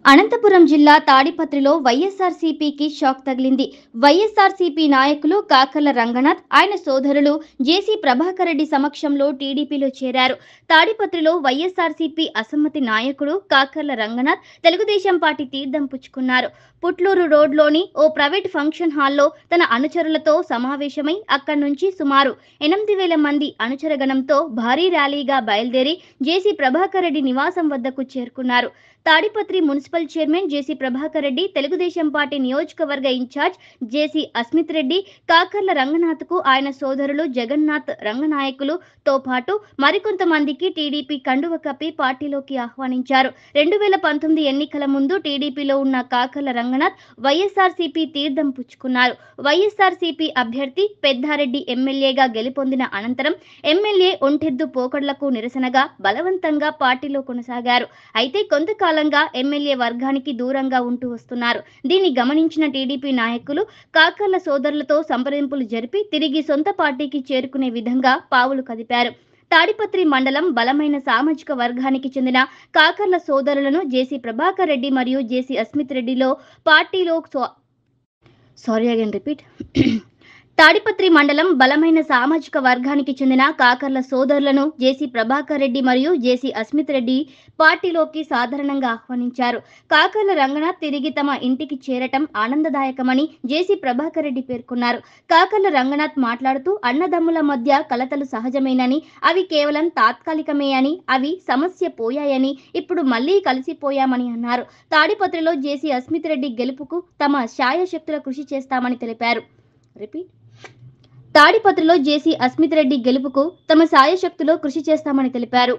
అనంతపురం జిల్లా తాడిపత్రిలో వైఎస్ఆర్సీపీకి షాక్ తగిలింది. వైఎస్ఆర్సీపీ నాయకులు కాకర్ల రంగనాథ్, ఆయన సోదరులు జేసీ ప్రభాకర్ రెడ్డి సమక్షంలో టీడీపీలో చేరారు. తాడిపత్రిలో వైఎస్ఆర్సీపీ అసమ్మతి నాయకుడు కాకర్ల రంగనాథ్ తెలుగుదేశం పార్టీ తీర్థం పుచ్చుకున్నారు. పుట్లూరు రోడ్లోని ఓ ప్రైవేట్ ఫంక్షన్ హాల్లో తన అనుచరులతో సమావేశమై అక్కడి నుంచి సుమారు 8,000 మంది అనుచరగణంతో భారీ ర్యాలీగా బయలుదేరి జేసీ ప్రభాకర్ రెడ్డి నివాసం వద్దకు చేరుకున్నారు. తాడిపత్రి మున్సిపల్ చైర్మన్ జేసీ ప్రభాకర్ రెడ్డి, తెలుగుదేశం పార్టీ నియోజకవర్గ ఇన్ఛార్జ్ జేసీ అస్మిత్ రెడ్డి, కాకర్ల రంగనాథ్కు ఆయన సోదరులు జగన్నాథ్ రంగనాయకులుతో పాటు మరికొంతమందికి టీడీపీ కండువ కప్పి పార్టీలోకి ఆహ్వానించారు. 2019 ఎన్నికల ముందు టీడీపీలో ఉన్న కాకర్ల రంగనాథ్ వైఎస్ఆర్సీపీ తీర్థం పుచ్చుకున్నారు. వైఎస్ఆర్సీపీ అభ్యర్థి పెద్దారెడ్డి ఎమ్మెల్యేగా గెలుపొందిన అనంతరం ఎమ్మెల్యే ఒంటెద్దు పోకడలకు నిరసనగా బలవంతంగా పార్టీలో కొనసాగారు. అయితే కొంతకాలంగా ఎమ్మెల్యే వర్గానికి దూరంగా ఉంటూ వస్తున్నారు. దీన్ని గమనించిన టీడీపీ నాయకులు కాకర్ల సోదరులతో సంప్రదింపులు జరిపి తిరిగి సొంత పార్టీకి చేరుకునే విధంగా పావులు కదిపారు. తాడిపత్రి మండలం బలమైన సామాజిక వర్గానికి చెందిన కాకర్ల సోదరులను జేసీ ప్రభాకర్ రెడ్డి మరియు జేసీ అస్మిత్ రెడ్డిలో పార్టీలో తాడిపత్రి మండలం బలమైన సామాజిక వర్గానికి చెందిన కాకర్ల సోదరులను జేసీ ప్రభాకర్ రెడ్డి మరియు జేసీ అస్మిత్ రెడ్డి పార్టీలోకి సాధారణంగా ఆహ్వానించారు. కాకర్ల రంగనాథ్ తిరిగి తమ ఇంటికి చేరటం ఆనందదాయకమని జేసీ ప్రభాకర్ రెడ్డి పేర్కొన్నారు. కాకర్ల రంగనాథ్ మాట్లాడుతూ అన్నదమ్ముల మధ్య కలతలు సహజమేనని, అవి కేవలం తాత్కాలికమే అని, అవి సమస్య పోయాయని, ఇప్పుడు మళ్లీ కలిసిపోయామని అన్నారు. తాడిపత్రిలో జేసీ అస్మిత్ రెడ్డి గెలుపుకు తమ శాయశక్తుల కృషి చేస్తామని తెలిపారు. తాడిపత్రిలో జేసీ అస్మిత్ రెడ్డి గెలుపుకు తమ సాయశక్తిలో కృషి చేస్తామని తెలిపారు.